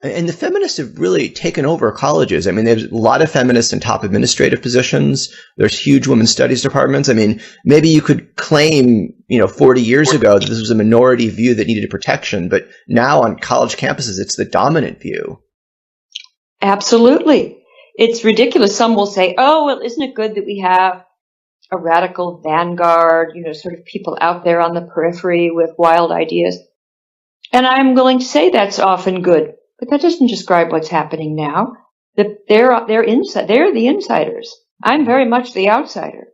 And the feminists have really taken over colleges. I mean, there's a lot of feminists in top administrative positions. There's huge women's studies departments. I mean, maybe you could claim, 40 years ago that this was a minority view that needed protection, but now on college campuses, it's the dominant view. Absolutely. It's ridiculous. Some will say, oh, well, isn't it good that we have a radical vanguard, sort of people out there on the periphery with wild ideas? And I'm willing to say that's often good. But that doesn't describe what's happening now. They're the insiders. I'm very much the outsider.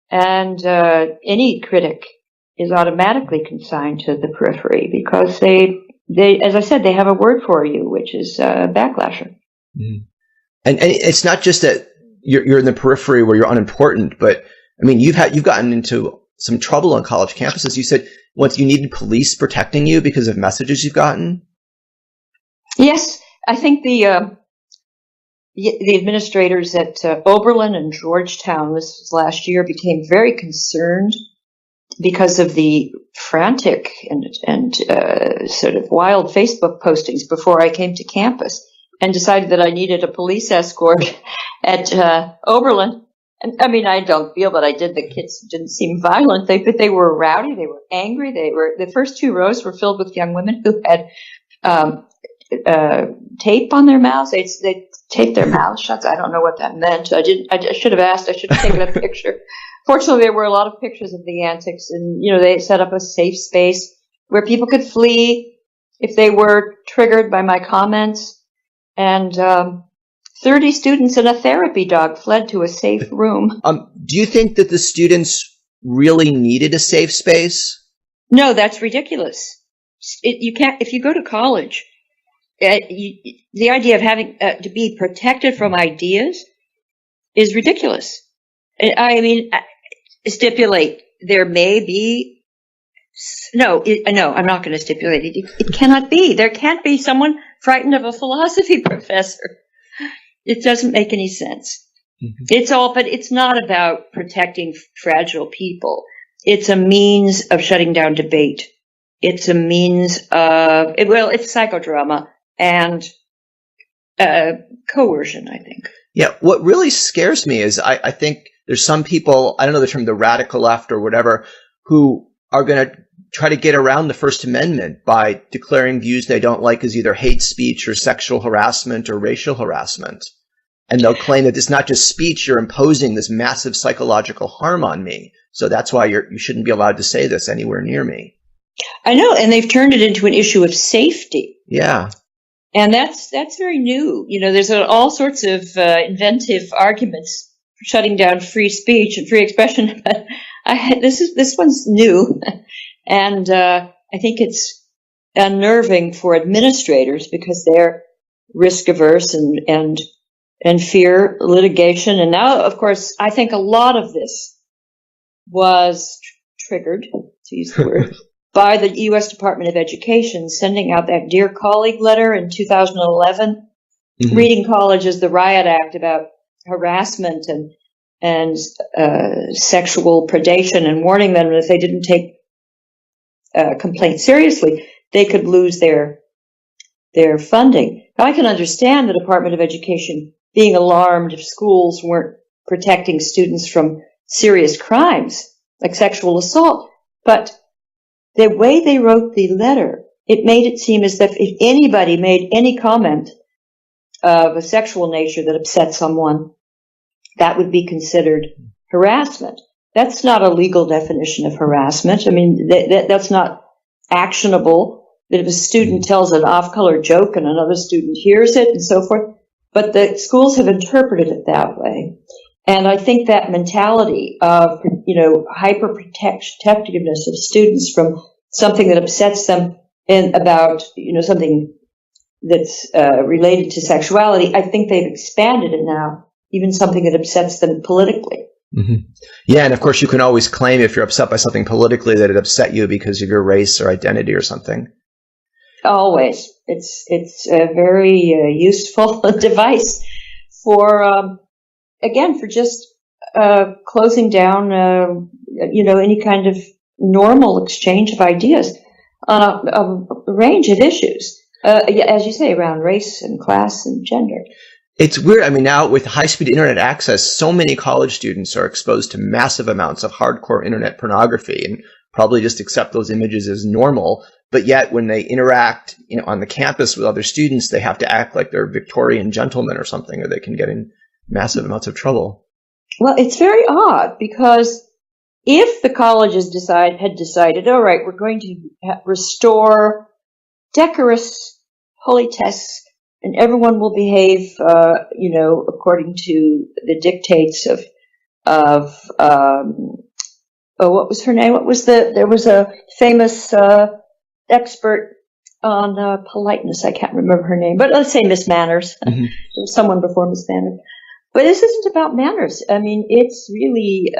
And any critic is automatically consigned to the periphery because they, as I said, they have a word for you, which is backlasher. Mm-hmm. And it's not just that you're in the periphery where you're unimportant, but I mean, you've gotten into some trouble on college campuses. You said once you needed police protecting you because of messages you've gotten. Yes, I think the administrators at Oberlin and Georgetown, this was last year, became very concerned because of the frantic and sort of wild Facebook postings before I came to campus, and decided that I needed a police escort at Oberlin. And I mean, I don't feel that I did. The kids didn't seem violent, but they were rowdy. They were angry. The first two rows were filled with young women who had tape on their mouths. They taped their mouths shut. I don't know what that meant. I should have asked. I should have taken a picture. Fortunately, there were a lot of pictures of the antics, and they set up a safe space where people could flee if they were triggered by my comments. And 30 students and a therapy dog fled to a safe room. Do you think that the students really needed a safe space? No, that's ridiculous. You can't. If you go to college. The idea of having to be protected from ideas is ridiculous. I mean, stipulate there may be. No, I'm not going to stipulate it. It cannot be. There can't be someone frightened of a philosophy professor. It doesn't make any sense. Mm-hmm. But it's not about protecting fragile people. It's a means of shutting down debate. It's a means of, it's psychodrama. And coercion, I think. Yeah, what really scares me is I think there's some people, I don't know the term, the radical left or whatever, who are going to try to get around the First Amendment by declaring views they don't like as either hate speech or sexual harassment or racial harassment. And they'll claim that it's not just speech, you're imposing this massive psychological harm on me. So that's why you shouldn't be allowed to say this anywhere near me. I know, and they've turned it into an issue of safety. Yeah. And that's very new. There's all sorts of inventive arguments for shutting down free speech and free expression. But this one's new, and I think it's unnerving for administrators because they're risk averse and fear litigation. And now, of course, I think a lot of this was triggered, to use the word, by the U.S. Department of Education sending out that Dear Colleague letter in 2011, mm-hmm. reading colleges the Riot Act about harassment and sexual predation, and warning them that if they didn't take complaints seriously, they could lose their funding. Now, I can understand the Department of Education being alarmed if schools weren't protecting students from serious crimes like sexual assault, but the way they wrote the letter, it made it seem as if anybody made any comment of a sexual nature that upset someone, that would be considered harassment. That's not a legal definition of harassment. I mean, that's not actionable. That if a student tells an off-color joke and another student hears it and so forth, but the schools have interpreted it that way. And I think that mentality of, hyper-protectiveness of students from something that upsets them and about, something that's related to sexuality, I think they've expanded it now, even something that upsets them politically. Mm-hmm. Yeah, and of course you can always claim if you're upset by something politically that it upset you because of your race or identity or something. Always. It's a very useful device for, again, for just closing down, any kind of normal exchange of ideas on a range of issues. Yeah, as you say, around race and class and gender. It's weird. I mean, now with high-speed internet access, so many college students are exposed to massive amounts of hardcore internet pornography and probably just accept those images as normal. But yet when they interact, on the campus with other students, they have to act like they're Victorian gentlemen or something, or they can get in massive amounts of trouble. Well, it's very odd because if the colleges had decided, all right, we're going to restore decorous politesse and everyone will behave, according to the dictates of what was her name? There was a famous expert on politeness. I can't remember her name, but let's say Miss Manners. Mm-hmm. There was someone before Miss Manners. But this isn't about manners. I mean, it's really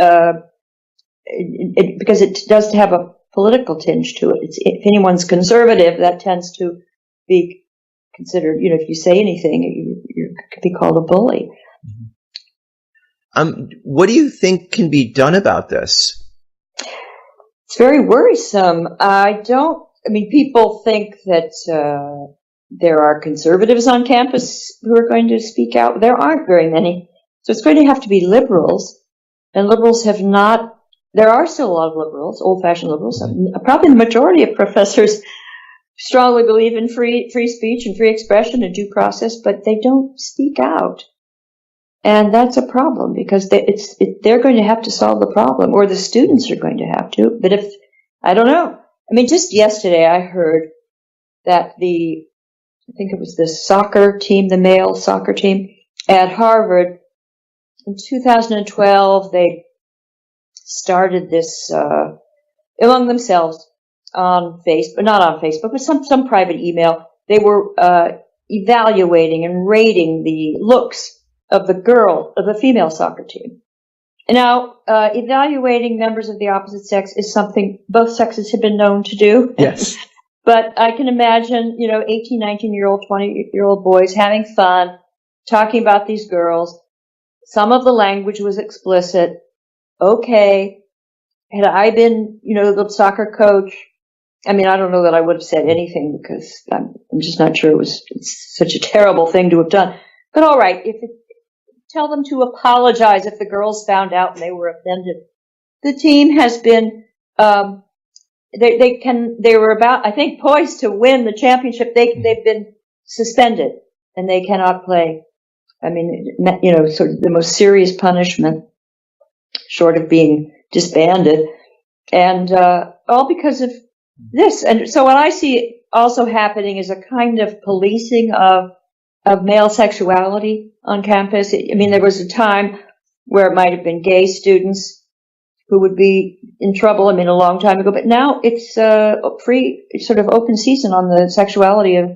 because it does have a political tinge to it. If anyone's conservative, that tends to be considered, if you say anything, you could be called a bully. What do you think can be done about this? It's very worrisome. People think that there are conservatives on campus who are going to speak out. There aren't very many. So it's going to have to be liberals. And liberals have not, there are still a lot of liberals, old-fashioned liberals. Probably the majority of professors strongly believe in free speech and free expression and due process, but they don't speak out. And that's a problem because they're going to have to solve the problem, or the students are going to have to. But I don't know. I mean, just yesterday I heard that I think it was the soccer team, the male soccer team at Harvard, in 2012, they started this among themselves on Facebook, not on Facebook, but some private email. They were evaluating and rating the looks of the female soccer team. And now, evaluating members of the opposite sex is something both sexes have been known to do. Yes. But I can imagine, 18, 19-year-old, 20-year-old boys having fun, talking about these girls. Some of the language was explicit. Okay. Had I been, the soccer coach, I mean, I don't know that I would have said anything because I'm just not sure it's such a terrible thing to have done. But all right, tell them to apologize if the girls found out and they were offended. The team has been, they were about, I think, poised to win the championship. They've been suspended and they cannot play. I mean, sort of the most serious punishment short of being disbanded, and all because of this. And so what I see also happening is a kind of policing of male sexuality on campus. I mean, there was a time where it might have been gay students who would be in trouble, a long time ago, but now it's free, sort of open season on the sexuality of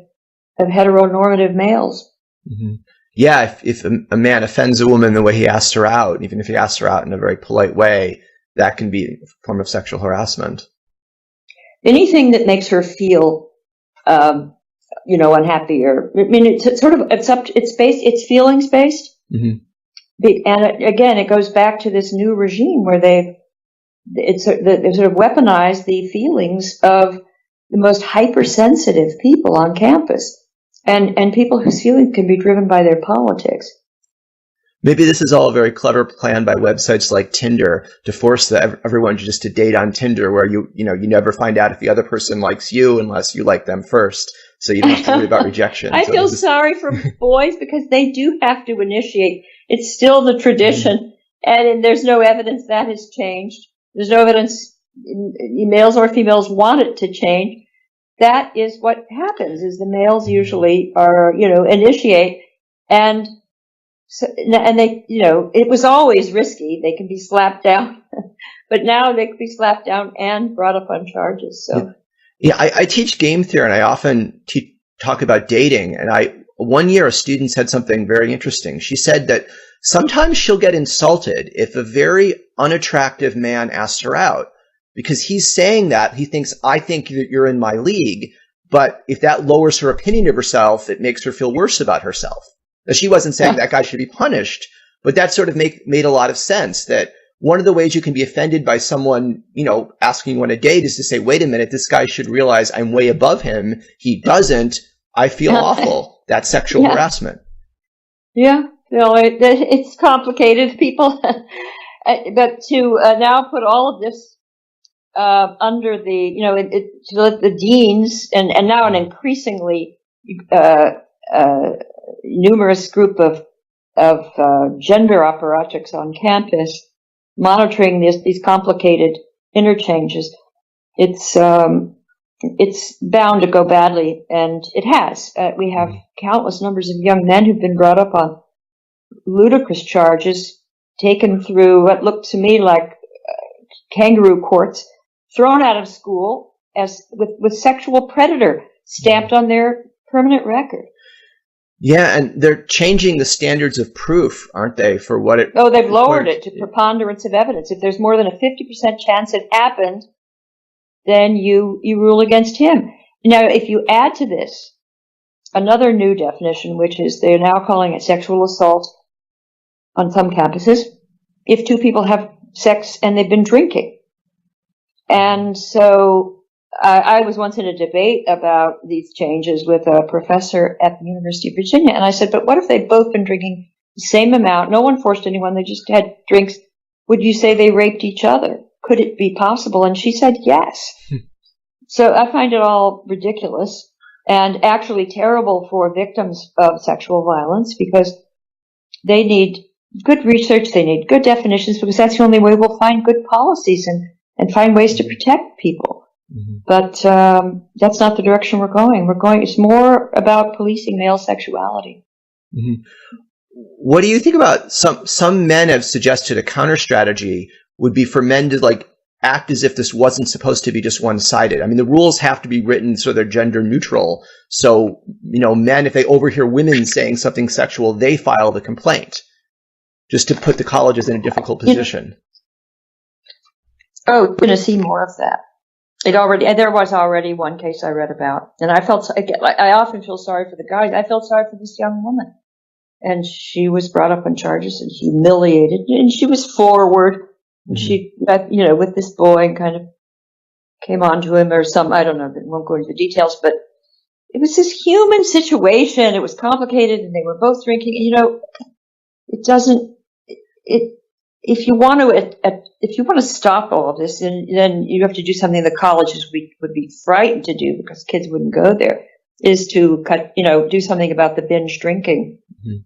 heteronormative males. Mm-hmm. Yeah, if a man offends a woman the way he asked her out, even if he asked her out in a very polite way, that can be a form of sexual harassment. Anything that makes her feel, unhappy, or it's feelings based. Mm-hmm. And again, it goes back to this new regime where they've sort of weaponized the feelings of the most hypersensitive people on campus. And people whose feelings can be driven by their politics. Maybe this is all a very clever plan by websites like Tinder to force everyone just to date on Tinder, where you never find out if the other person likes you unless you like them first, so you don't have to worry about rejection. I feel sorry for boys because they do have to initiate. It's still the tradition, and there's no evidence that has changed. There's no evidence males or females want it to change. That is what happens, is the males usually are, initiate, and they, it was always risky. They can be slapped down, but now they can be slapped down and brought up on charges. So, yeah, I teach game theory, and I often talk about dating. And one year a student said something very interesting. She said that sometimes she'll get insulted if a very unattractive man asks her out. Because he's saying that, he thinks, I think that you're in my league, but if that lowers her opinion of herself, it makes her feel worse about herself. Now, she wasn't saying that guy should be punished, but that sort of made a lot of sense, that one of the ways you can be offended by someone, asking you on a date is to say, wait a minute, this guy should realize I'm way above him. He doesn't. I feel awful. That's sexual Yeah. harassment. Yeah, it's complicated, people. But to now put all of this under to let the deans and now an increasingly numerous group of gender operatrix on campus monitoring these complicated interchanges, it's bound to go badly, and it has. We have countless numbers of young men who've been brought up on ludicrous charges, taken through what looked to me like kangaroo courts, thrown out of school as with sexual predator stamped on their permanent record. Yeah, and they're changing the standards of proof, aren't they, for what it... Oh, they've lowered it to preponderance of evidence. If there's more than a 50% chance it happened, then you rule against him. Now, if you add to this another new definition, which is they're now calling it sexual assault on some campuses, if two people have sex and they've been drinking. And so I was once in a debate about these changes with a professor at the University of Virginia, and I said, but what if they've both been drinking the same amount? No one forced anyone. They just had drinks. Would you say they raped each other? Could it be possible? And she said yes. So I find it all ridiculous and actually terrible for victims of sexual violence, because they need good research, they need good definitions, because that's the only way we'll find good policies and find ways to protect people. Mm-hmm. But that's not the direction we're going. It's more about policing male sexuality. Mm-hmm. What do you think about some men have suggested a counter strategy would be for men to act as if this wasn't supposed to be just one-sided. I mean, the rules have to be written so they're gender neutral. So, men, if they overhear women saying something sexual, they file the complaint, just to put the colleges in a difficult position. Oh, we're going to see more of that. There was already one case I read about, and I often feel sorry for the guys. I felt sorry for this young woman, and she was brought up on charges and humiliated, and she was forward. And she got, with this boy and kind of came on to him or some, I don't know, won't go into the details, but it was this human situation. It was complicated and they were both drinking. If you want to stop all of this, then you have to do something the colleges would be frightened to do, because kids wouldn't go there, is to do something about the binge drinking. Mm-hmm.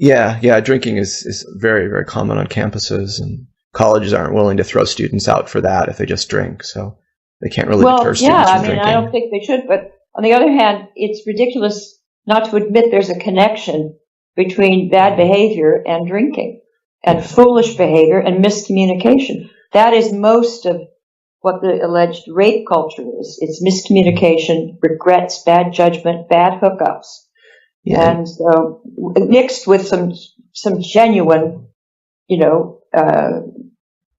Yeah, drinking is very, very common on campuses, and colleges aren't willing to throw students out for that if they just drink, so they can't really deter students from drinking. I don't think they should, but on the other hand, it's ridiculous not to admit there's a connection between bad behavior and drinking, and foolish behavior and miscommunication. That is most of what the alleged rape culture is. It's miscommunication, regrets, bad judgment, bad hookups. Yeah. And so mixed with some genuine,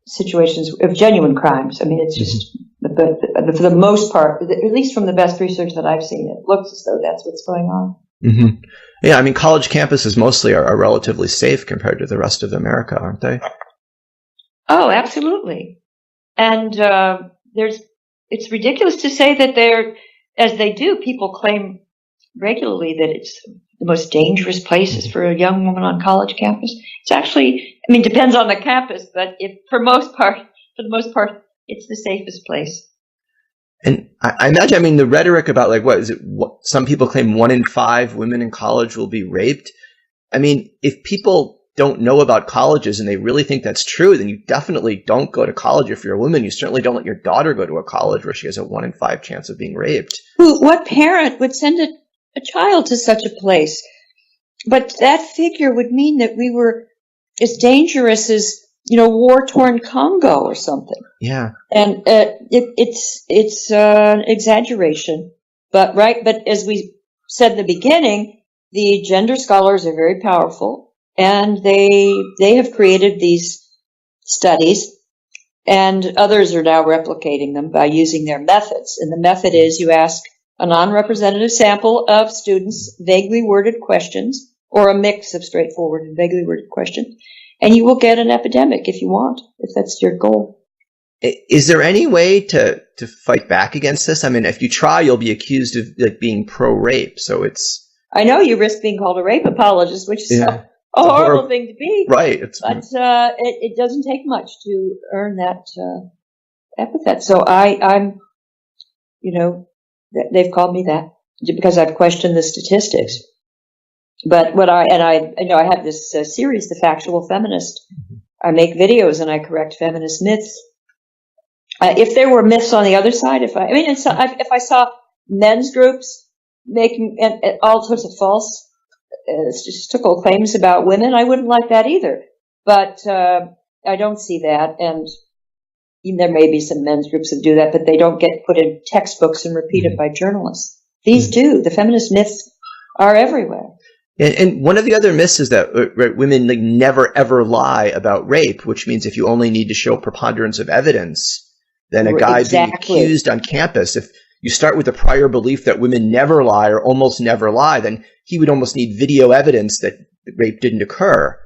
situations of genuine crimes. I mean, it's just, but for the most part, at least from the best research that I've seen, it looks as though that's what's going on. Mm-hmm. Yeah, I mean, college campuses mostly are relatively safe compared to the rest of America, aren't they? Oh, absolutely. And it's ridiculous to say that as they do, people claim regularly that it's the most dangerous places for a young woman on college campus. It's actually, depends on the campus, but for the most part, it's the safest place. And I imagine, the rhetoric about some people claim 1 in 5 women in college will be raped. If people don't know about colleges and they really think that's true, then you definitely don't go to college if you're a woman. You certainly don't let your daughter go to a college where she has a 1 in 5 chance of being raped. What parent would send a child to such a place? But that figure would mean that we were as dangerous as, war-torn Congo or something. Yeah. And it's an exaggeration. But as we said in the beginning, the gender scholars are very powerful, and they have created these studies, and others are now replicating them by using their methods. And the method is you ask a non-representative sample of students vaguely worded questions, or a mix of straightforward and vaguely worded questions, and you will get an epidemic if you want, if that's your goal. Is there any way to fight back against this? I mean, if you try, you'll be accused of like being pro-rape. So it's. I know you risk being called a rape apologist, which is a horrible thing to be. Right. But it doesn't take much to earn that epithet. So I'm, they've called me that because I've questioned the statistics. But I have this series, The Factual Feminist. I make videos and I correct feminist myths. If there were myths on the other side, if I saw men's groups making all sorts of false statistical claims about women, I wouldn't like that either. But I don't see that, and there may be some men's groups that do that, but they don't get put in textbooks and repeated by journalists. These do. The feminist myths are everywhere. And one of the other myths is that women like never ever lie about rape, which means if you only need to show preponderance of evidence, then a guy being accused on campus, if you start with a prior belief that women never lie or almost never lie, then he would almost need video evidence that rape didn't occur.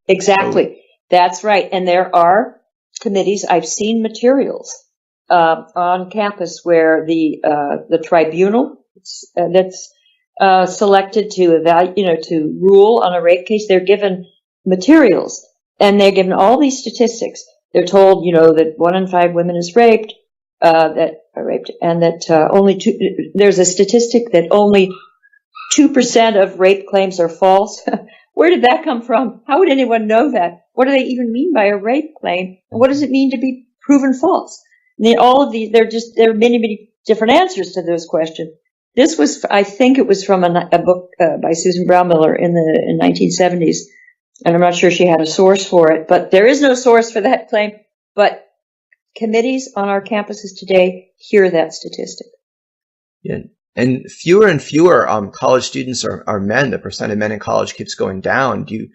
Exactly. So, that's right. And there are committees. I've seen materials on campus where the tribunal that's selected to evaluate, to rule on a rape case, they're given materials and they're given all these statistics. They're told, that 1 in 5 women is raped, that are raped, and that there's a statistic that only 2% of rape claims are false. Where did that come from? How would anyone know that? What do they even mean by a rape claim? And what does it mean to be proven false? All of these, there are many, many different answers to those questions. This was, I think it was from a book by Susan Brownmiller in the 1970s, and I'm not sure she had a source for it, but there is no source for that claim. But committees on our campuses today hear that statistic. Yeah. And fewer college students are men. The percent of men in college keeps going down. Do you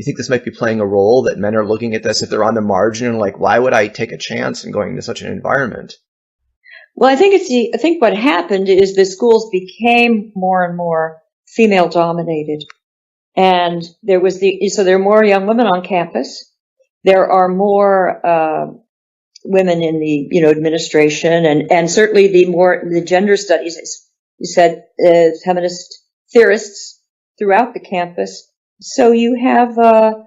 think this might be playing a role, that men are looking at this if they're on the margin and like, why would I take a chance in going into such an environment? Well, I think what happened is the schools became more and more female dominated, and there are more young women on campus. There are more women in the administration, and certainly the gender studies, as you said, feminist theorists throughout the campus. So you have a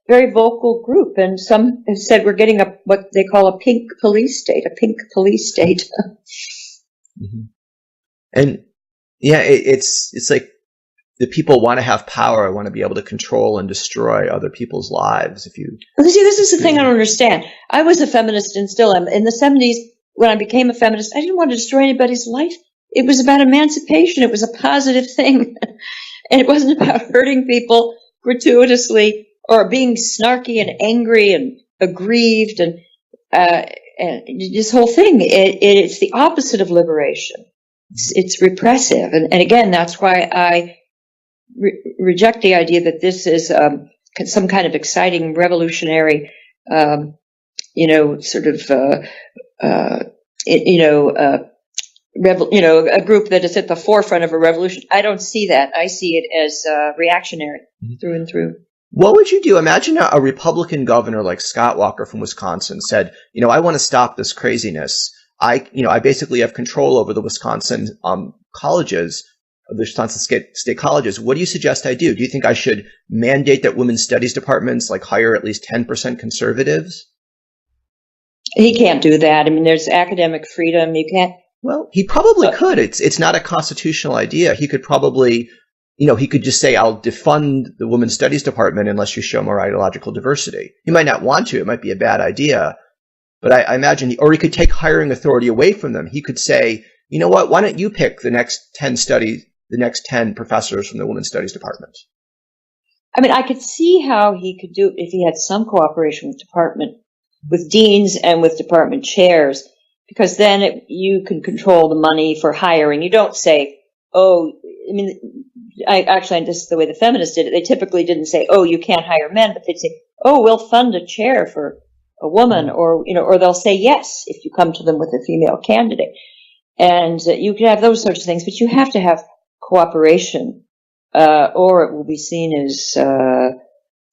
very vocal group, and some have said we're getting what they call a pink police state. Mm-hmm. And yeah, it's like the people want to have power, want to be able to control and destroy other people's lives. Well, see, this is the thing I don't understand. I was a feminist and still am. In the 70s, when I became a feminist, I didn't want to destroy anybody's life. It was about emancipation. It was a positive thing. And it wasn't about hurting people gratuitously or being snarky and angry and aggrieved and this whole thing. It's the opposite of liberation. It's repressive. And again, that's why I reject the idea that this is some kind of exciting revolutionary, a group that is at the forefront of a revolution. I don't see that. I see it as reactionary through and through. What would you do? Imagine a Republican governor like Scott Walker from Wisconsin said, I want to stop this craziness. I basically have control over the Wisconsin colleges, the Wisconsin state colleges. What do you suggest I do? Do you think I should mandate that women's studies departments hire at least 10% conservatives? He can't do that. I mean, there's academic freedom. You can't. Well, he probably could. It's not a constitutional idea. He could probably, he could just say, I'll defund the women's studies department unless you show more ideological diversity. He might not want to. It might be a bad idea. But I imagine he could take hiring authority away from them. He could say, you know what, why don't you pick the next 10 professors from the women's studies department? I mean, I could see how he could do it if he had some cooperation with deans and with department chairs, because then you can control the money for hiring. You don't say, this is the way the feminists did it. They typically didn't say, you can't hire men, but they'd say, we'll fund a chair for a woman, or they'll say yes if you come to them with a female candidate. And you can have those sorts of things, but you have to have cooperation, or it will be seen as,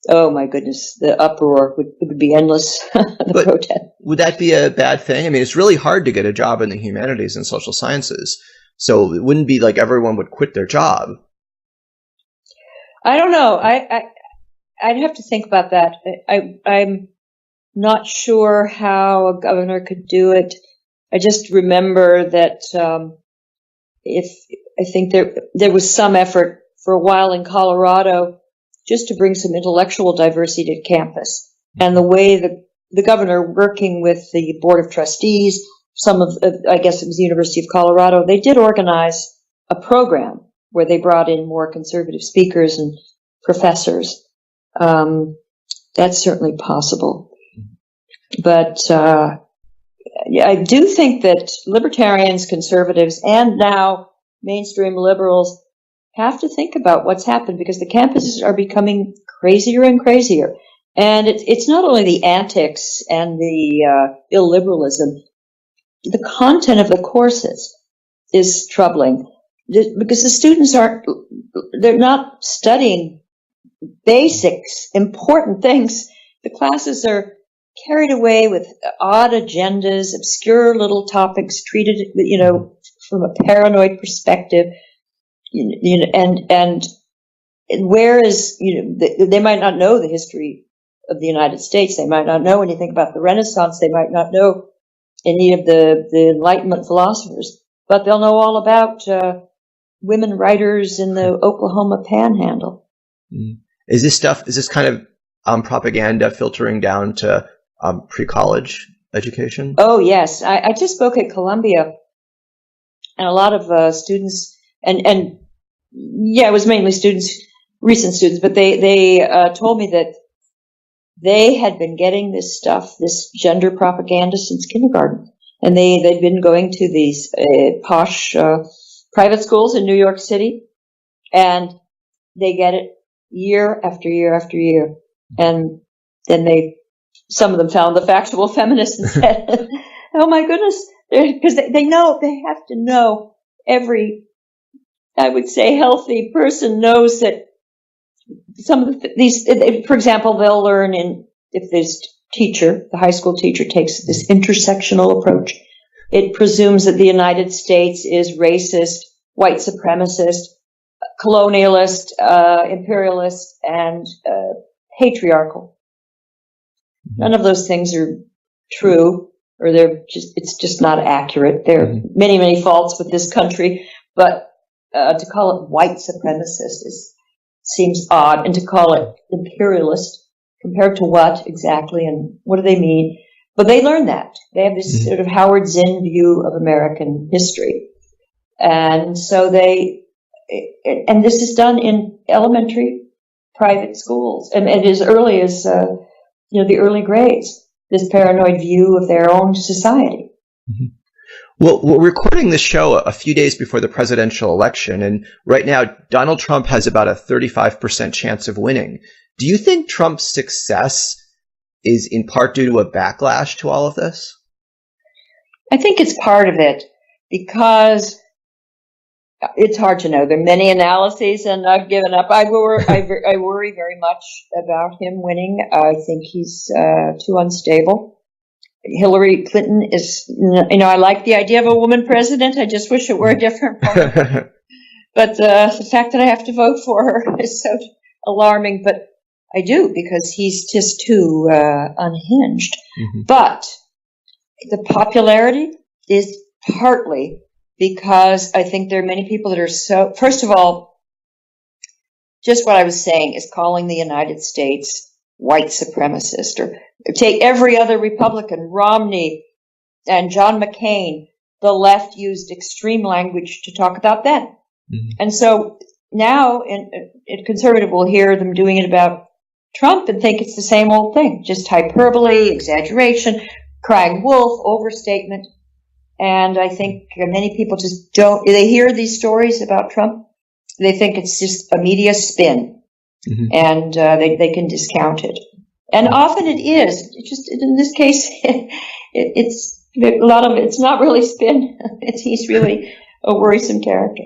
oh my goodness, the uproar would be endless. The protest. would that be a bad thing? I mean, it's really hard to get a job in the humanities and social sciences. So it wouldn't be like everyone would quit their job. I don't know. I'd have to think about that. I'm not sure how a governor could do it. I just remember that I think there was some effort for a while in Colorado just to bring some intellectual diversity to campus. And the way the governor, working with the Board of Trustees, I guess it was the University of Colorado, they did organize a program where they brought in more conservative speakers and professors. That's certainly possible. But I do think that libertarians, conservatives, and now mainstream liberals have to think about what's happened, because the campuses are becoming crazier and crazier. And it's not only the antics and the illiberalism. The content of the courses is troubling, because the students they're not studying basics, important things. The classes are carried away with odd agendas, obscure little topics treated, from a paranoid perspective. And whereas, they might not know the history of the United States. They might not know anything about the Renaissance. They might not know any of the Enlightenment philosophers, but they'll know all about women writers in the Oklahoma Panhandle. Is this kind of propaganda filtering down to pre-college education? Oh, yes. I just spoke at Columbia, and a lot of students, and yeah, it was mainly students, recent students, but they told me that they had been getting this stuff, this gender propaganda, since kindergarten. And they'd been going to these posh private schools in New York City, and they get it year after year after year. And then some of them found the factual feminists and said, oh my goodness, because they know, they have to know, every, I would say, healthy person knows that some of these, for example, they'll learn if this teacher, the high school teacher, takes this intersectional approach, it presumes that the United States is racist, white supremacist, colonialist, imperialist, and patriarchal. None of those things are true, or it's just not accurate. There are many, many faults with this country, but to call it white supremacist seems odd, and to call it imperialist, compared to what exactly, and what do they mean? But they learn that. They have this sort of Howard Zinn view of American history. And so and this is done in elementary private schools, and as early as, the early grades, this paranoid view of their own society. Well, we're recording this show a few days before the presidential election, and right now Donald Trump has about a 35% chance of winning. Do you think Trump's success is in part due to a backlash to all of this? I think it's part of it, because it's hard to know. There are many analyses, and I've given up. I worry very much about him winning. I think he's too unstable. Hillary Clinton is, I like the idea of a woman president. I just wish it were a different woman. But the fact that I have to vote for her is so alarming. But I do, because he's just too unhinged. But the popularity is partly because I think there are many people that are so, first of all, just what I was saying is calling the United States white supremacist, or take every other Republican, Romney and John McCain, the left used extreme language to talk about them. And so now in conservative will hear them doing it about Trump and think it's the same old thing, just hyperbole, exaggeration, crying wolf, overstatement. And I think many people just they hear these stories about Trump, they think it's just a media spin. And they can discount it, and often it is. It's just in this case, it's a lot of it's not really spin. He's really a worrisome character.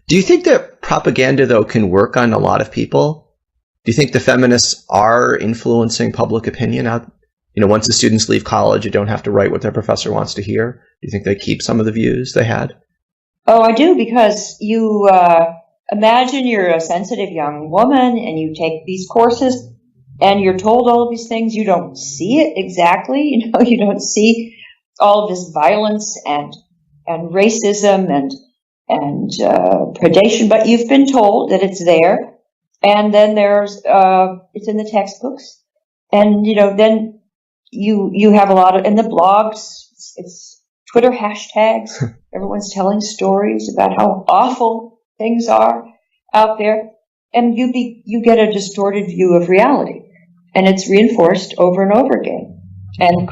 Do you think that propaganda, though, can work on a lot of people? Do you think the feminists are influencing public opinion out once the students leave college, they don't have to write what their professor wants to hear? Do you think they keep some of the views they had? Oh, I do, because you imagine you're a sensitive young woman and you take these courses and you're told all of these things. You don't see it exactly. You don't see all of this violence and racism and predation, but you've been told that it's there. And then there's it's in the textbooks, and then you have a lot of in the blogs. It's Twitter hashtags. Everyone's telling stories about how awful things are out there, and you get a distorted view of reality, and it's reinforced over and over again. And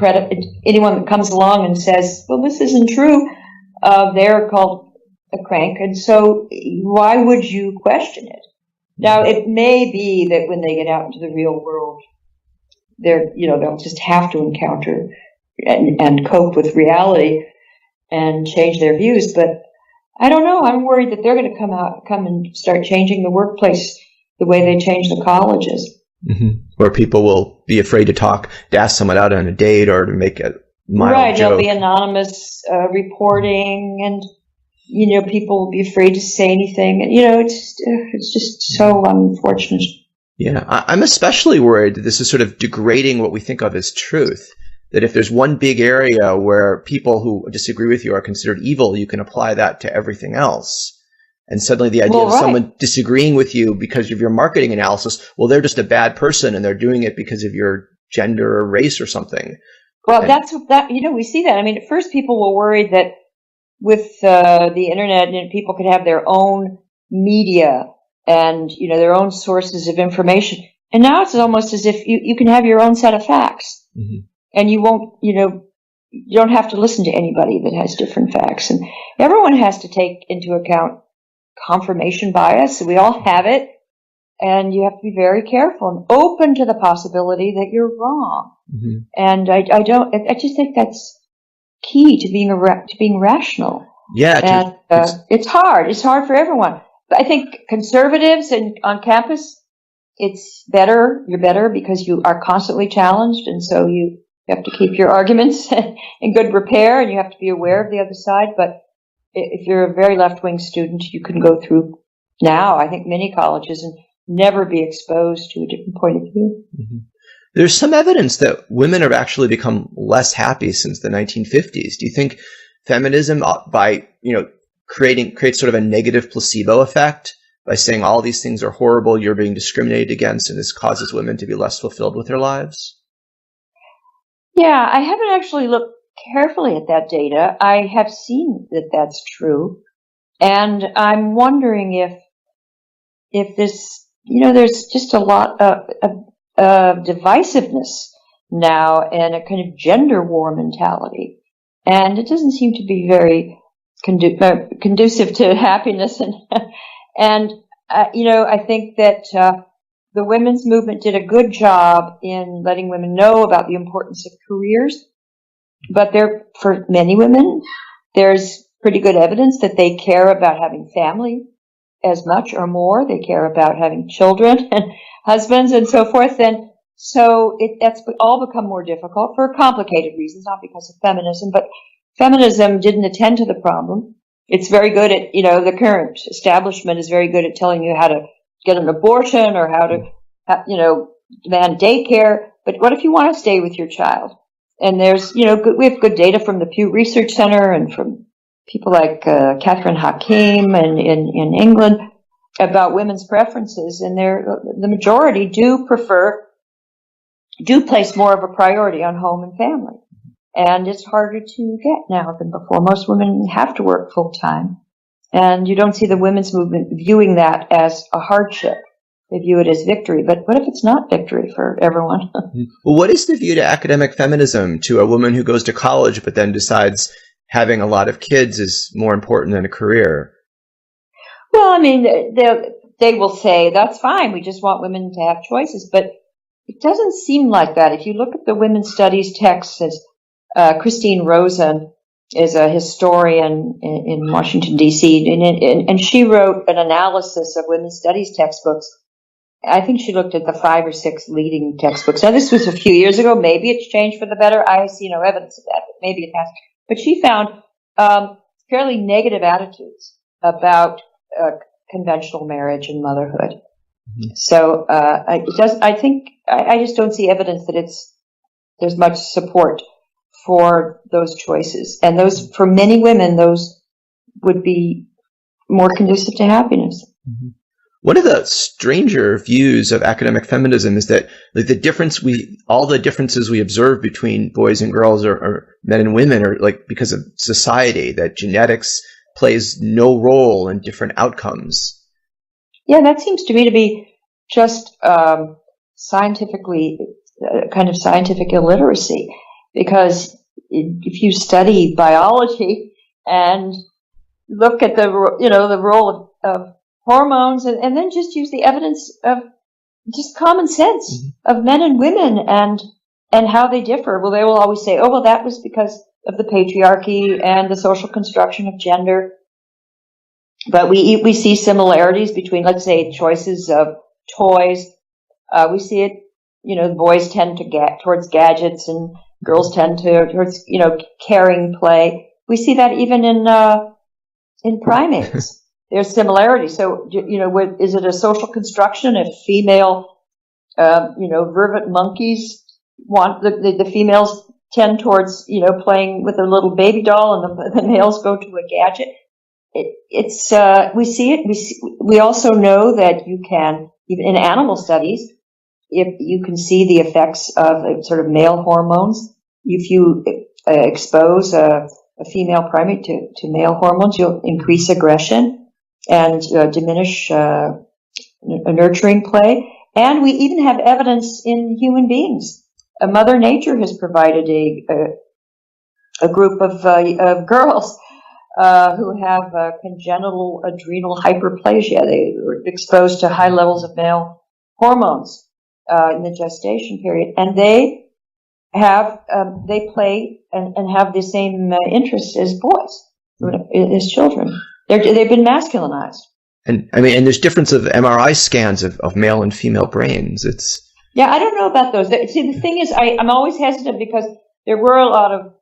anyone that comes along and says, "Well, this isn't true," they're called a crank, and so why would you question it? Now, it may be that when they get out into the real world, they'll just have to encounter and cope with reality and change their views. But I don't know. I'm worried that they're going to come and start changing the workplace the way they change the colleges. Mm-hmm. Where people will be afraid to ask someone out on a date or to make a mild joke. There'll be anonymous reporting, and people will be afraid to say anything. And, it's just so unfortunate. Yeah, I'm especially worried that this is sort of degrading what we think of as truth. That if there's one big area where people who disagree with you are considered evil, you can apply that to everything else. And suddenly the idea of someone disagreeing with you because of your marketing analysis, well, they're just a bad person and they're doing it because of your gender or race or something. Well, we see that. I mean, at first people were worried that with the internet, people could have their own media and their own sources of information. And now it's almost as if you can have your own set of facts, mm-hmm. and you won't, you don't have to listen to anybody that has different facts. And everyone has to take into account confirmation bias. We all have it, and you have to be very careful and open to the possibility that you're wrong. Mm-hmm. And I just think that's key to being rational. Yeah, and it's hard. It's hard for everyone. But I think conservatives on campus, it's better. You're better because you are constantly challenged, and so you have to keep your arguments in good repair, and you have to be aware of the other side. But if you're a very left-wing student, you can go through now, I think, many colleges and never be exposed to a different point of view. Mm-hmm. There's some evidence that women have actually become less happy since the 1950s. Do you think feminism, by creates sort of a negative placebo effect by saying all these things are horrible, you're being discriminated against, and this causes women to be less fulfilled with their lives? Yeah, I haven't actually looked carefully at that data. I have seen that that's true, and I'm wondering if this, there's just a lot of divisiveness now and a kind of gender war mentality, and it doesn't seem to be very conducive to happiness. And I think that the women's movement did a good job in letting women know about the importance of careers. But for many women, there's pretty good evidence that they care about having family as much or more. They care about having children and husbands and so forth. And so that's all become more difficult for complicated reasons, not because of feminism, but feminism didn't attend to the problem. It's very good at, the current establishment is very good at telling you how to get an abortion or how to, demand daycare. But what if you want to stay with your child? And there's, we have good data from the Pew Research Center and from people like Catherine Hakim in England about women's preferences. And the majority do place more of a priority on home and family. And it's harder to get now than before. Most women have to work full time. And you don't see the women's movement viewing that as a hardship. They view it as victory. But what if it's not victory for everyone? Well, what is the view to academic feminism to a woman who goes to college but then decides having a lot of kids is more important than a career? Well, I mean, they will say, that's fine. We just want women to have choices. But it doesn't seem like that. If you look at the women's studies texts, as Christine Rosen is a historian in Washington, D.C., and she wrote an analysis of women's studies textbooks. I think she looked at the 5 or 6 leading textbooks. Now, this was a few years ago. Maybe it's changed for the better. I see no evidence of that, but maybe it has. But she found fairly negative attitudes about conventional marriage and motherhood. Mm-hmm. So I just don't see evidence that there's much support for those choices. And those, for many women, those would be more conducive to happiness. Mm-hmm. One of the stranger views of academic feminism is that all the differences we observe between boys and girls or men and women are like because of society, that genetics plays no role in different outcomes. Yeah, that seems to me to be just scientifically, kind of scientific illiteracy, because if you study biology and look at the role of hormones, and then just use the evidence of just common sense of men and women and how they differ. Well, they will always say, oh, well, that was because of the patriarchy and the social construction of gender. But we see similarities between, let's say, choices of toys. We see it, the boys tend to towards gadgets and girls tend towards, caring play. We see that even in primates. There's similarities. So, is it a social construction if female, vervet monkeys want the females tend towards, playing with a little baby doll and the males go to a gadget? We see it. We also know that you can, even in animal studies, if you can see the effects of sort of male hormones. If you expose a female primate to male hormones, you'll increase aggression and diminish a nurturing play. And we even have evidence in human beings. Mother Nature has provided a group of girls who have congenital adrenal hyperplasia. They were exposed to high levels of male hormones in the gestation period, and they play and have the same interests as boys, as children. They've been masculinized. And there's difference of MRI scans of male and female brains. Yeah, I don't know about those. See, the thing is, I'm always hesitant because there were a lot of,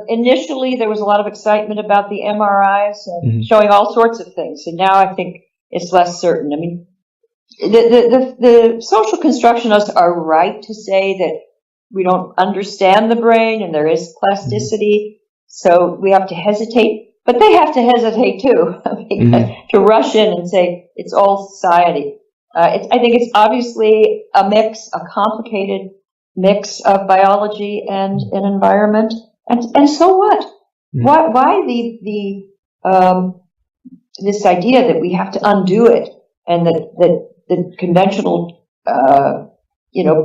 initially there was a lot of excitement about the MRIs and showing all sorts of things. And now I think it's less certain. The social constructionists are right to say that we don't understand the brain and there is plasticity. So we have to hesitate. But they have to hesitate too, because to rush in and say it's all society. I think it's obviously a complicated mix of biology and environment. And so what? Why this idea that we have to undo it and that the conventional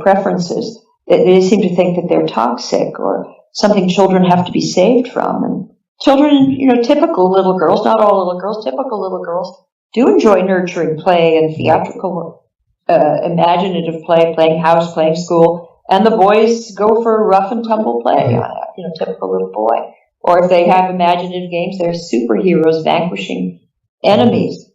preferences, they seem to think that they're toxic or something children have to be saved from. And children, typical little girls, not all little girls, typical little girls do enjoy nurturing play and theatrical, imaginative play, playing house, playing school. And the boys go for rough and tumble play, typical little boy. Or if they have imaginative games, they're superheroes vanquishing enemies.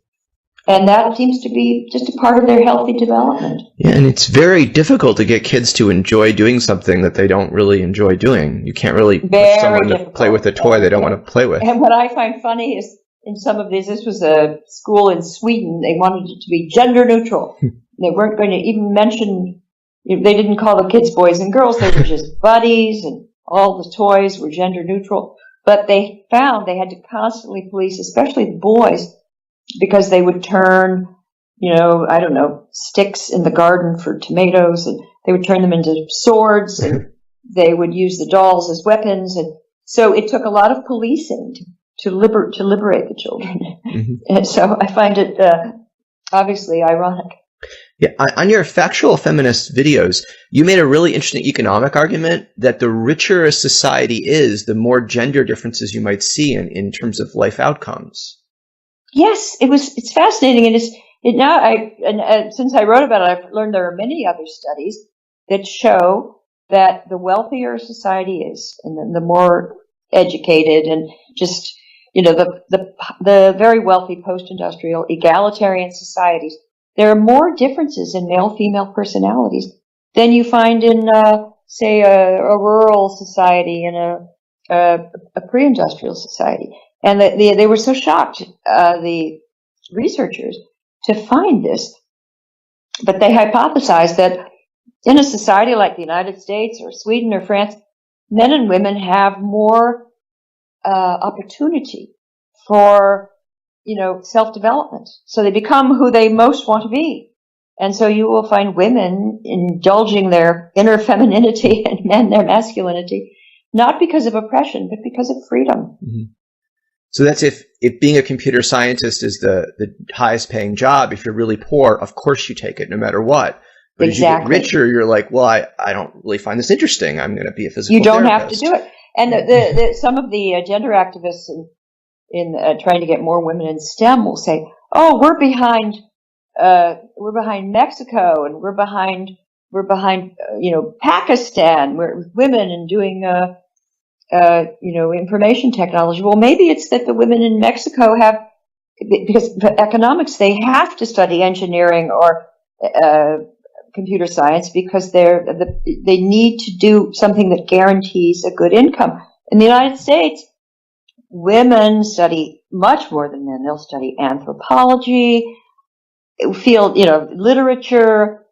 And that seems to be just a part of their healthy development. Yeah, and it's very difficult to get kids to enjoy doing something that they don't really enjoy doing. You can't really push someone to play with a toy they don't want to play with. And what I find funny is in some of these, this was a school in Sweden, they wanted it to be gender neutral. They weren't going to even mention, they didn't call the kids boys and girls, they were just buddies, and all the toys were gender neutral. But they found they had to constantly police, especially the boys, because they would turn, sticks in the garden for tomatoes, and they would turn them into swords, and they would use the dolls as weapons. And so it took a lot of policing to liberate the children. And so I find it obviously ironic. Yeah, on your factual feminist videos, you made a really interesting economic argument that the richer a society is, the more gender differences you might see in terms of life outcomes. Yes, it's fascinating, and since I wrote about it, I've learned there are many other studies that show that the wealthier a society is, and the more educated, and just the very wealthy post-industrial egalitarian societies, there are more differences in male-female personalities than you find in, say, a rural society and a pre-industrial society. And they were so shocked, the researchers, to find this. But they hypothesized that in a society like the United States or Sweden or France, men and women have more opportunity for, self-development. So they become who they most want to be. And so you will find women indulging their inner femininity and men their masculinity, not because of oppression, but because of freedom. Mm-hmm. So that's if being a computer scientist is the highest paying job, if you're really poor, of course you take it no matter what. But As you get richer, you're like, well, I don't really find this interesting. I'm going to be a physical therapist. You don't therapist. have to do it. And some of the gender activists in trying to get more women in STEM will say, oh, we're behind Mexico, and we're behind Pakistan, where women and doing information technology. Well, maybe it's that the women in Mexico have, because for economics they have to study engineering or computer science because they need to do something that guarantees a good income. In the United States, women study much more than men. They'll study anthropology, literature,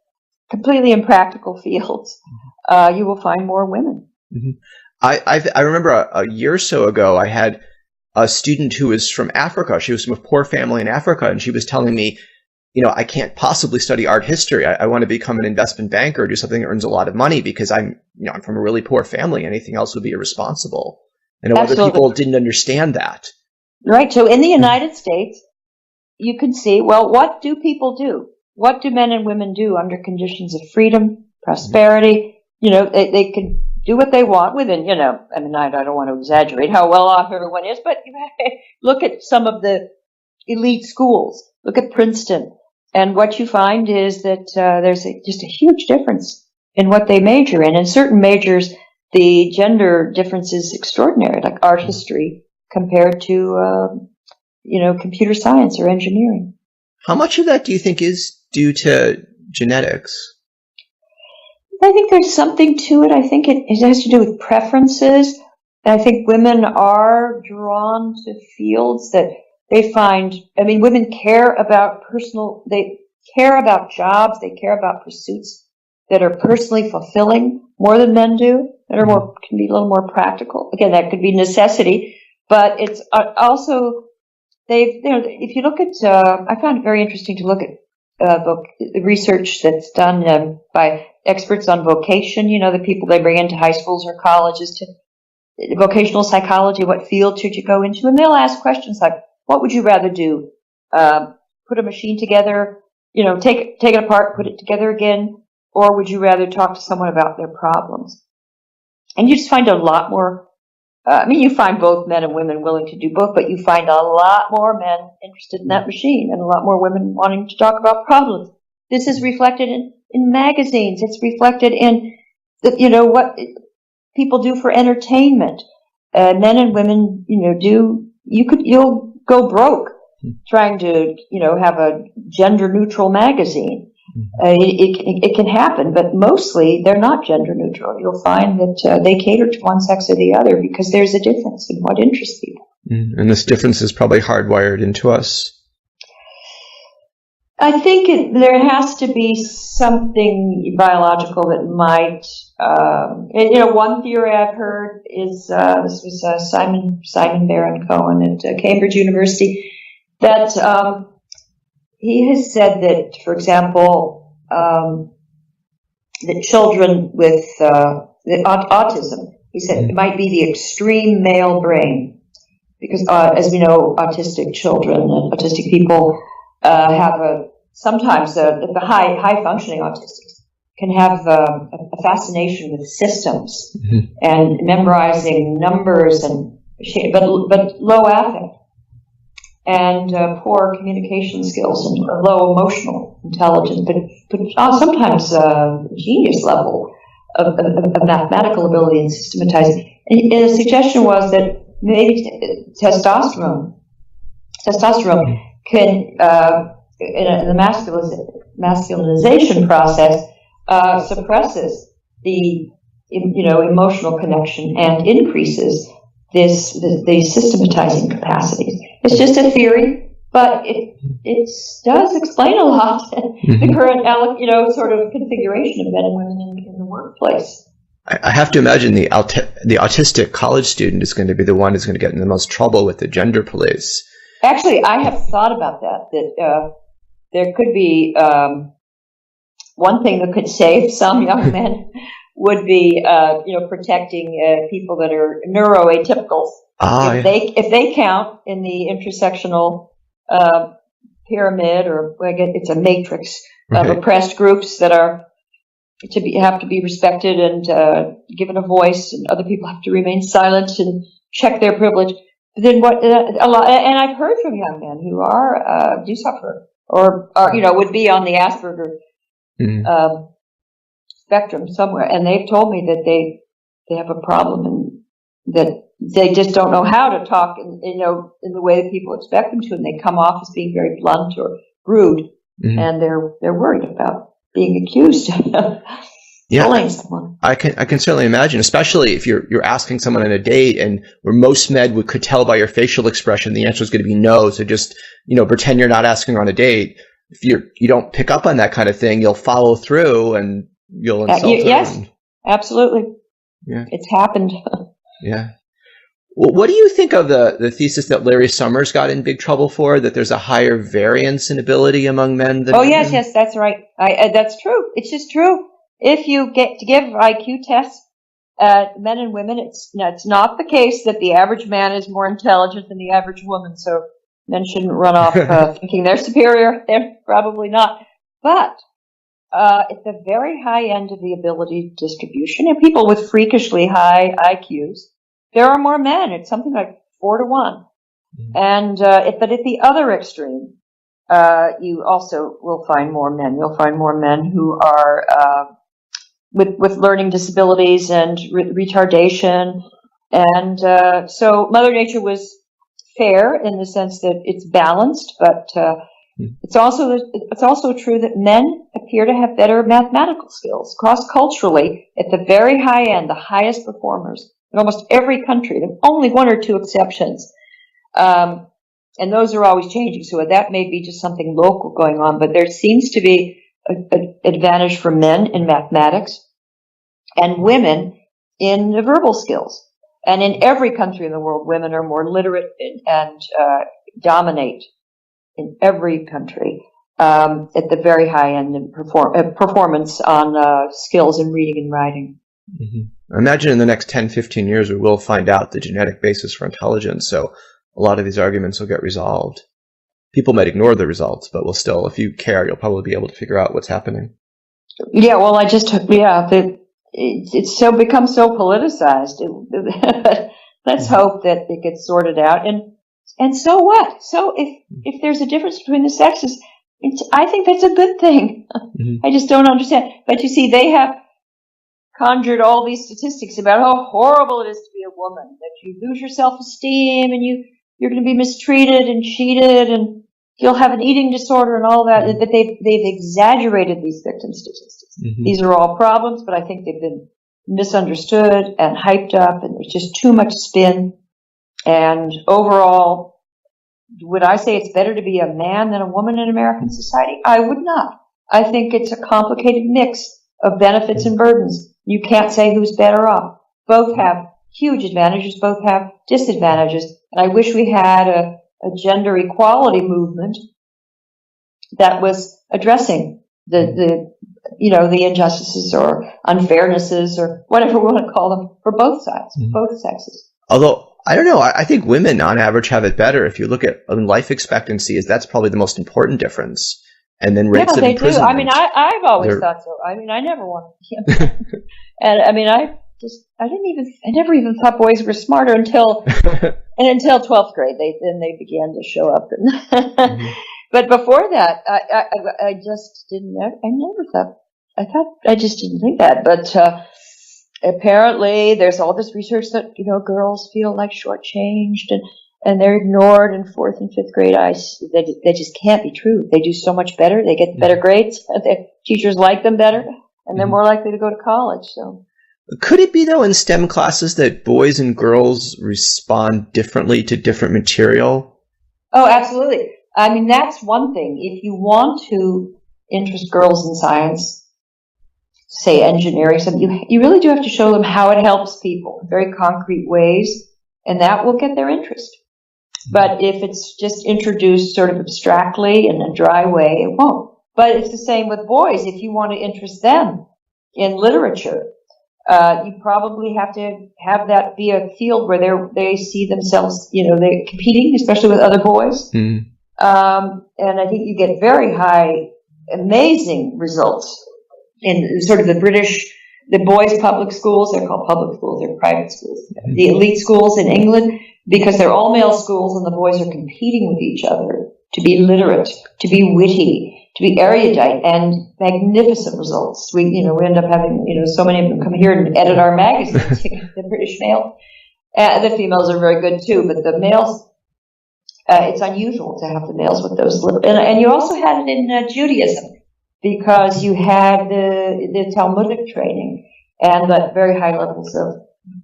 completely impractical fields. You will find more women. Mm-hmm. I remember a year or so ago, I had a student who was from Africa. She was from a poor family in Africa, and she was telling me, I can't possibly study art history. I want to become an investment banker or do something that earns a lot of money because I'm from a really poor family. Anything else would be irresponsible. And other people didn't understand that. Right. So in the United States, you can see, well, what do people do? What do men and women do under conditions of freedom, prosperity? They can do what they want within, I don't want to exaggerate how well off everyone is, but look at some of the elite schools. Look at Princeton. And what you find is that there's just a huge difference in what they major in. In certain majors, the gender difference is extraordinary, like art history compared to, computer science or engineering. How much of that do you think is due to genetics? I think there's something to it. I think it has to do with preferences. And I think women are drawn to fields that they find, women care about they care about jobs, they care about pursuits that are personally fulfilling more than men do, that are can be a little more practical. Again, that could be necessity, but it's also, if you look at, I found it very interesting to look at the research that's done by experts on vocation, the people they bring into high schools or colleges to vocational psychology, what field should you go into? And they'll ask questions like, what would you rather do? Put a machine together, take it apart, put it together again, or would you rather talk to someone about their problems? And you just find a lot more, you find both men and women willing to do both, but you find a lot more men interested in that machine and a lot more women wanting to talk about problems. This is reflected in magazines. It's reflected in, what people do for entertainment. Men and women, you'll go broke trying to, have a gender neutral magazine. It can happen, but mostly they're not gender neutral. You'll find that they cater to one sex or the other because there's a difference in what interests people. And this difference is probably hardwired into us. I think there has to be something biological that might, one theory I've heard is, this was Simon Baron Cohen at Cambridge University, that he has said that, for example, that children with autism, he said it might be the extreme male brain, because as we know, autistic children and autistic people have sometimes the high functioning autistics can have a fascination with systems and memorizing numbers but low affect and poor communication skills and low emotional intelligence, but sometimes genius level of mathematical ability and systematizing. And the suggestion was that maybe testosterone can in the masculinization process suppresses the emotional connection and increases the systematizing capacities. It's just a theory, but it does explain a lot the current sort of configuration of men and women in the workplace. I have to imagine the autistic college student is going to be the one who's going to get in the most trouble with the gender police. Actually, I have thought about that there could be one thing that could save some young men would be, protecting people that are neuroatypical. If they count in the intersectional pyramid, or it's a matrix of oppressed groups that are have to be respected and given a voice, and other people have to remain silent and check their privilege. Then what? A lot, and I've heard from young men who do suffer or would be on the Asperger spectrum somewhere, and they've told me that they have a problem and that they just don't know how to talk in the way that people expect them to, and they come off as being very blunt or rude, and they're worried about being accused of bullying someone. I can certainly imagine, especially if you're asking someone on a date, and where most men could tell by your facial expression the answer is going to be no. So just pretend you're not asking her on a date. If you don't pick up on that kind of thing, you'll follow through and you'll insult her. Yes, absolutely. Yeah, it's happened. Yeah. Well, what do you think of the thesis that Larry Sommers got in big trouble for, that there's a higher variance in ability among men than women? Yes, that's right. That's true. It's just true. If you get to give IQ tests, men and women, it's not the case that the average man is more intelligent than the average woman. So men shouldn't run off thinking they're superior. They're probably not. But at the very high end of the ability distribution, and people with freakishly high IQs, there are more men. It's something like 4-1. And but at the other extreme, you also will find more men. You'll find more men who are with learning disabilities and retardation. And so Mother Nature was fair in the sense that it's balanced, but it's also true that men appear to have better mathematical skills cross-culturally at the very high end, the highest performers in almost every country. There are only one or two exceptions. And those are always changing. So that may be just something local going on, but there seems to be an advantage for men in mathematics and women in the verbal skills. And in every country in the world, women are more literate and dominate in every country at the very high end in performance on skills in reading and writing. I imagine in the next 10, 15 years, we will find out the genetic basis for intelligence. So a lot of these arguments will get resolved. People might ignore the results, but will still, if you care, you'll probably be able to figure out what's happening. Yeah, well, it's become so politicized. Let's hope that it gets sorted out. And so what? So if there's a difference between the sexes, I think that's a good thing. I just don't understand. But you see, they have conjured all these statistics about how horrible it is to be a woman, that you lose your self-esteem and you're going to be mistreated and cheated and you'll have an eating disorder and all that. But they've exaggerated these victim statistics. These are all problems, but I think they've been misunderstood and hyped up, and there's just too much spin. And overall, would I say it's better to be a man than a woman in American society? I would not. I think it's a complicated mix of benefits and burdens. You can't say who's better off. Both have huge advantages, both have disadvantages. And I wish we had a gender equality movement that was addressing the injustices or unfairnesses or whatever we want to call them for both sides, both sexes. Although, I don't know, I think women on average have it better. If you look at life expectancy, that's probably the most important difference. And then rates of imprisonment. Yeah, they do. I mean, I've always thought so. I mean, I never wanted to. And I mean, I never even thought boys were smarter until 12th grade. Then they began to show up. But before that, I just didn't. I never thought. I just didn't think that. But apparently, there's all this research that girls feel like shortchanged, and they're ignored in fourth and fifth grade. They just can't be true. They do so much better. They get better grades. The teachers like them better, and they're more likely to go to college. So, could it be though in STEM classes that boys and girls respond differently to different material? Oh, absolutely. I mean, that's one thing. If you want to interest girls in science, say engineering, something, you really do have to show them how it helps people in very concrete ways, and that will get their interest. But if it's just introduced sort of abstractly in a dry way, it won't. But it's the same with boys. If you want to interest them in literature, you probably have to have that be a field where they see themselves, they're competing, especially with other boys. Mm. And I think you get very high, amazing results in sort of the boys' public schools. They're called public schools, they're private schools. The elite schools in England, because they're all male schools and the boys are competing with each other to be literate, to be witty, to be erudite, and magnificent results. We end up having, so many of them come here and edit our magazines, the British male. The females are very good too, but the males, it's unusual to have the males with those. And you also had it in Judaism, because you had the Talmudic training and the very high levels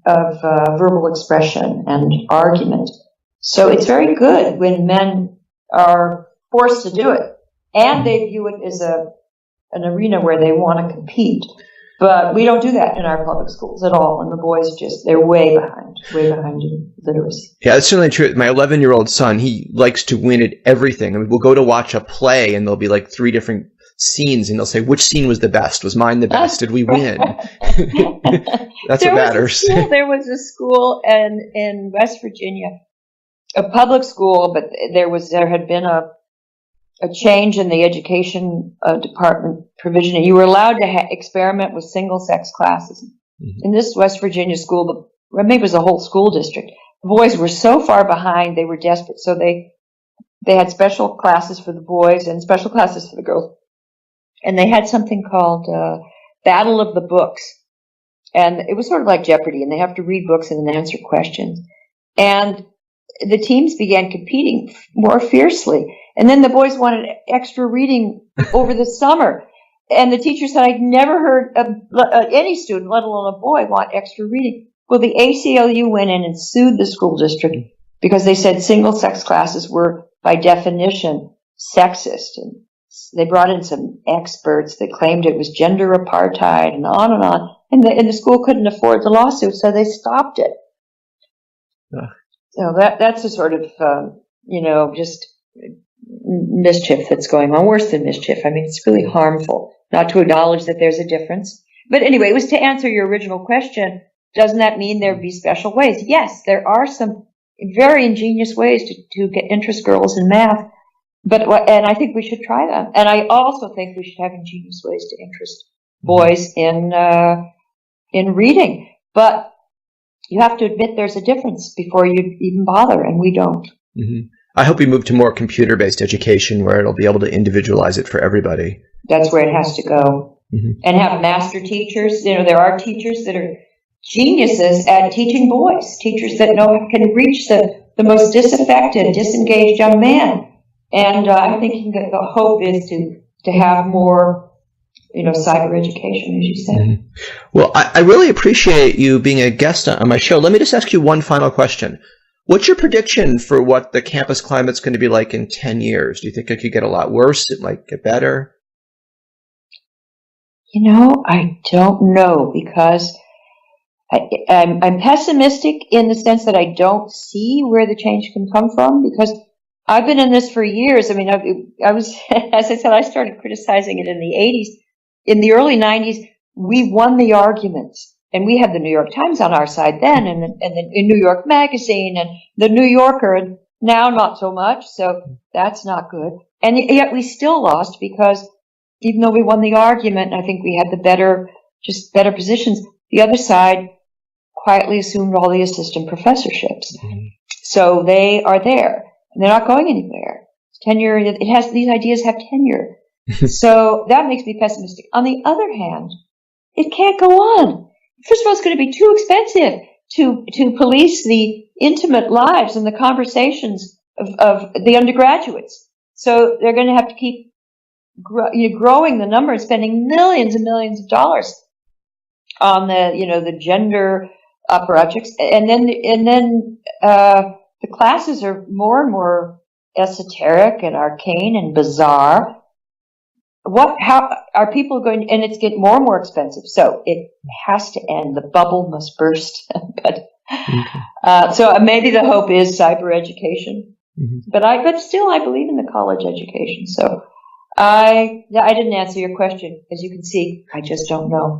of verbal expression and argument. So it's very good when men are forced to do it, and they view it as an arena where they want to compete. But we don't do that in our public schools at all, and the boys they're way behind in literacy. Yeah, that's certainly true. My 11-year-old son, he likes to win at everything. I mean, we'll go to watch a play, and there'll be like 3 different scenes, and they'll say, which scene was the best? Was mine the best? Did we win? That's what matters. There was a school in West Virginia, a public school, but there had been a change in the education department provision. You were allowed to experiment with single-sex classes. Mm-hmm. In this West Virginia school, maybe it was the whole school district, the boys were so far behind, they were desperate. So they had special classes for the boys and special classes for the girls. And they had something called Battle of the Books. And it was sort of like Jeopardy, and they have to read books and then answer questions. And the teams began competing more fiercely. And then the boys wanted extra reading over the summer. And the teacher said, I'd never heard of any student, let alone a boy, want extra reading. Well, the ACLU went in and sued the school district because they said single-sex classes were, by definition, sexist. And they brought in some experts that claimed it was gender apartheid and on and on. And the school couldn't afford the lawsuit, so they stopped it. So that's a sort of, just mischief that's going on. Worse than mischief. I mean, it's really harmful not to acknowledge that there's a difference. But anyway, it was to answer your original question. Doesn't that mean there'd be special ways? Yes, there are some very ingenious ways to interest girls in math. And I think we should try them. And I also think we should have ingenious ways to interest boys in reading. But you have to admit there's a difference before you even bother, and we don't. Mm-hmm. I hope we move to more computer-based education where it'll be able to individualize it for everybody. That's where it has to go. Mm-hmm. And have master teachers. There are teachers that are geniuses at teaching boys, teachers that can reach the most disaffected, disengaged young man. And I'm thinking that the hope is to have more, cyber education, as you said. Mm-hmm. Well, I really appreciate you being a guest on my show. Let me just ask you one final question. What's your prediction for what the campus climate's going to be like in 10 years? Do you think it could get a lot worse? It might get better? I don't know, because I'm pessimistic in the sense that I don't see where the change can come from, because I've been in this for years. I mean, I was, as I said, I started criticizing it in the 80s. In the early 90s, we won the arguments. And we had the New York Times on our side then, and the New York Magazine, and the New Yorker, and now not so much, so that's not good. And yet we still lost, because even though we won the argument, I think we had the better positions, the other side quietly assumed all the assistant professorships. Mm-hmm. So they are there, and they're not going anywhere. Tenure, these ideas have tenure. So that makes me pessimistic. On the other hand, it can't go on. First of all, it's going to be too expensive to police the intimate lives and the conversations of the undergraduates. So they're going to have to keep growing the number and spending millions and millions of dollars on the gender projects, and then the classes are more and more esoteric and arcane and bizarre. How are people going? And it's getting more and more expensive, so it has to end. The bubble must burst. But so maybe the hope is cyber education. Mm-hmm. But still I believe in the college education. So I didn't answer your question. As you can see, I just don't know.